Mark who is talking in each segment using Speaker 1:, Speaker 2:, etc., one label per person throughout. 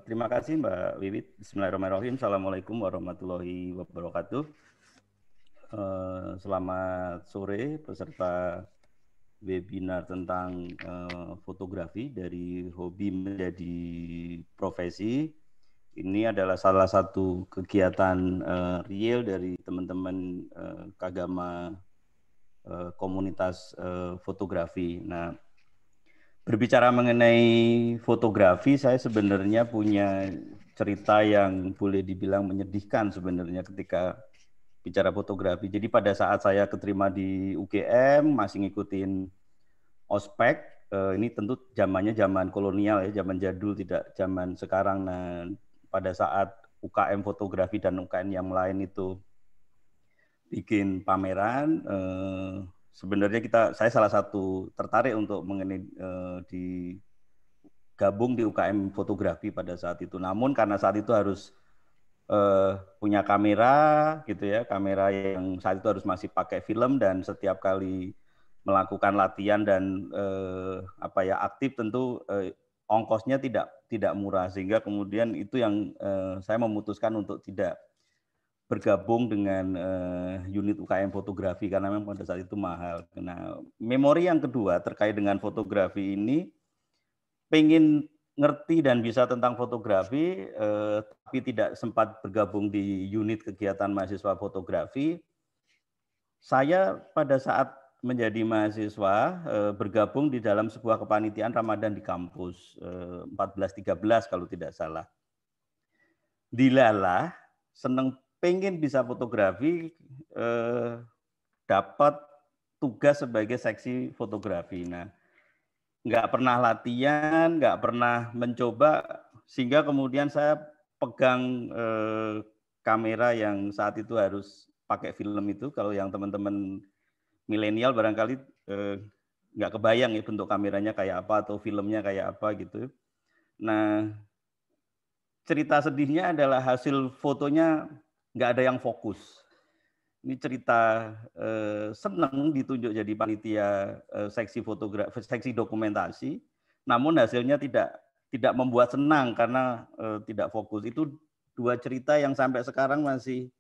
Speaker 1: Terima kasih Mbak Wiwit. Bismillahirrahmanirrahim. Assalamualaikum warahmatullahi wabarakatuh. Selamat sore peserta webinar tentang fotografi dari hobi menjadi profesi. Ini adalah salah satu kegiatan real dari teman-teman Kagama komunitas fotografi. Nah, berbicara mengenai fotografi, saya sebenarnya punya cerita yang boleh dibilang menyedihkan sebenarnya ketika bicara fotografi. Jadi pada saat saya keterima di UGM, masih ngikutin ospek, ini tentu zamannya zaman kolonial ya, zaman jadul, tidak zaman sekarang. Nah, pada saat UKM fotografi dan UKM yang lain itu bikin pameran, sebenarnya saya salah satu tertarik untuk mengenai gabung di UKM fotografi pada saat itu. Namun karena saat itu harus punya kamera gitu ya, kamera yang saat itu harus masih pakai film, dan setiap kali melakukan latihan dan aktif tentu ongkosnya tidak murah, sehingga kemudian itu yang saya memutuskan untuk tidak bergabung dengan unit UKM fotografi karena memang pada saat itu mahal. Nah, memori yang kedua terkait dengan fotografi ini, pengen ngerti dan bisa tentang fotografi, tapi tidak sempat bergabung di unit kegiatan mahasiswa fotografi. Saya pada saat menjadi mahasiswa bergabung di dalam sebuah kepanitiaan Ramadan di kampus, 14-13 kalau tidak salah. Dilalah, seneng pengen bisa fotografi, dapat tugas sebagai seksi fotografi. Nah, nggak pernah latihan, nggak pernah mencoba, sehingga kemudian saya pegang kamera yang saat itu harus pakai film itu. Kalau yang teman-teman milenial barangkali nggak kebayang ya bentuk kameranya kayak apa atau filmnya kayak apa gitu. Nah, cerita sedihnya adalah hasil fotonya nggak ada yang fokus. Ini cerita senang ditunjuk jadi panitia seksi fotografi, seksi dokumentasi, namun hasilnya tidak membuat senang karena tidak fokus. Itu dua cerita yang sampai sekarang masih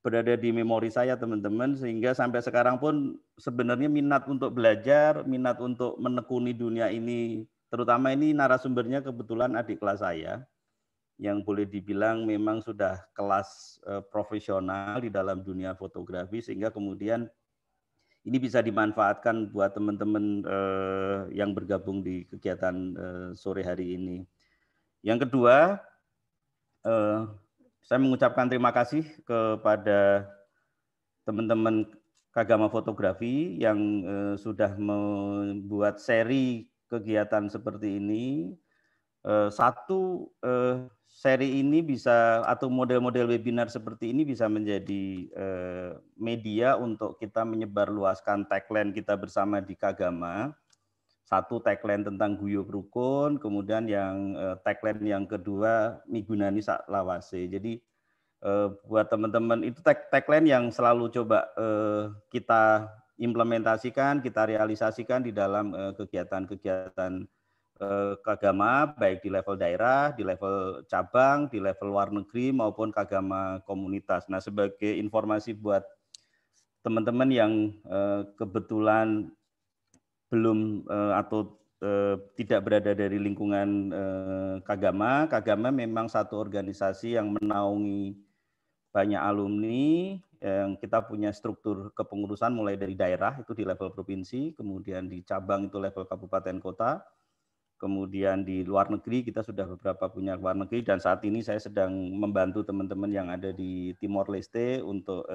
Speaker 1: berada di memori saya, teman-teman, sehingga sampai sekarang pun sebenarnya minat untuk belajar, minat untuk menekuni dunia ini, terutama ini narasumbernya kebetulan adik kelas saya, yang boleh dibilang memang sudah kelas profesional di dalam dunia fotografi, sehingga kemudian ini bisa dimanfaatkan buat teman-teman yang bergabung di kegiatan sore hari ini. Yang kedua, saya mengucapkan terima kasih kepada teman-teman Kagama Fotografi yang sudah membuat seri kegiatan seperti ini. Satu seri ini bisa, atau model-model webinar seperti ini bisa menjadi media untuk kita menyebarluaskan tagline kita bersama di Kagama. Satu tagline tentang guyub rukun, kemudian yang tagline yang kedua migunani sak lawase. Jadi buat teman-teman itu tagline yang selalu coba kita implementasikan, kita realisasikan di dalam kegiatan-kegiatan Kagama, baik di level daerah, di level cabang, di level luar negeri, maupun Kagama komunitas. Nah, sebagai informasi buat teman-teman yang kebetulan belum atau tidak berada dari lingkungan Kagama, Kagama memang satu organisasi yang menaungi banyak alumni, yang kita punya struktur kepengurusan mulai dari daerah, itu di level provinsi, kemudian di cabang itu level kabupaten kota, kemudian di luar negeri kita sudah beberapa punya luar negeri, dan saat ini saya sedang membantu teman-teman yang ada di Timor Leste untuk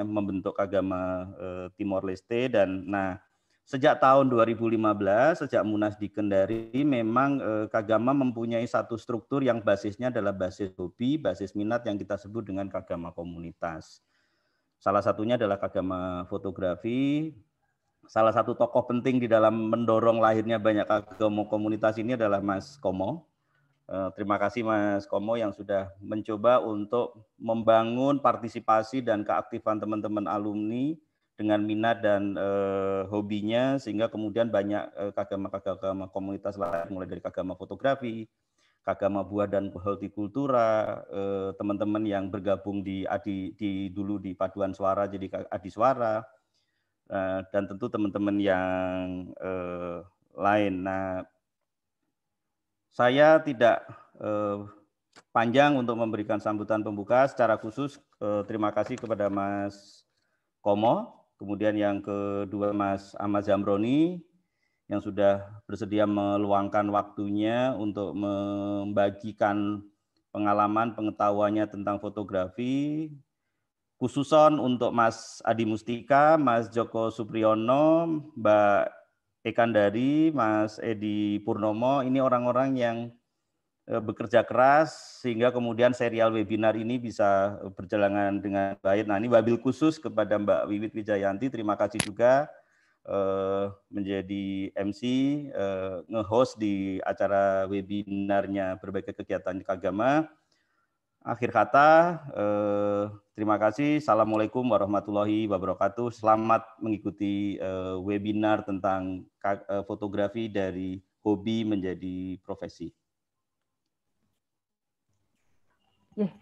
Speaker 1: membentuk Kagama Timor Leste. Dan nah, sejak tahun 2015, sejak Munas di Kendari, memang Kagama mempunyai satu struktur yang basisnya adalah basis hobi, basis minat yang kita sebut dengan Kagama komunitas. Salah satunya adalah Kagama fotografi. Salah satu tokoh penting di dalam mendorong lahirnya banyak Kagama komunitas ini adalah Mas Komo. Terima kasih Mas Komo yang sudah mencoba untuk membangun partisipasi dan keaktifan teman-teman alumni dengan minat dan hobinya, sehingga kemudian banyak kagama komunitas lain, mulai dari kagama fotografi, kagama buah dan hortikultura, teman-teman yang bergabung dulu di paduan suara jadi adi suara, dan tentu teman-teman yang lain. Nah, saya tidak panjang untuk memberikan sambutan pembuka. Secara khusus terima kasih kepada Mas Komo, kemudian yang kedua Mas Ahmad Zamroni yang sudah bersedia meluangkan waktunya untuk membagikan pengalaman pengetahuannya tentang fotografi, khususon untuk Mas Adi Mustika, Mas Joko Supriyono, Mbak Ekandari, Mas Edi Purnomo. Ini orang-orang yang bekerja keras sehingga kemudian serial webinar ini bisa berjalan dengan baik. Nah, ini wabil khusus kepada Mbak Wiwit Wijayanti. Terima kasih juga menjadi MC, nge-host di acara webinarnya berbagai kegiatan keagama. Akhir kata, terima kasih. Assalamualaikum warahmatullahi wabarakatuh. Selamat mengikuti webinar tentang fotografi dari hobi menjadi profesi.
Speaker 2: Ya,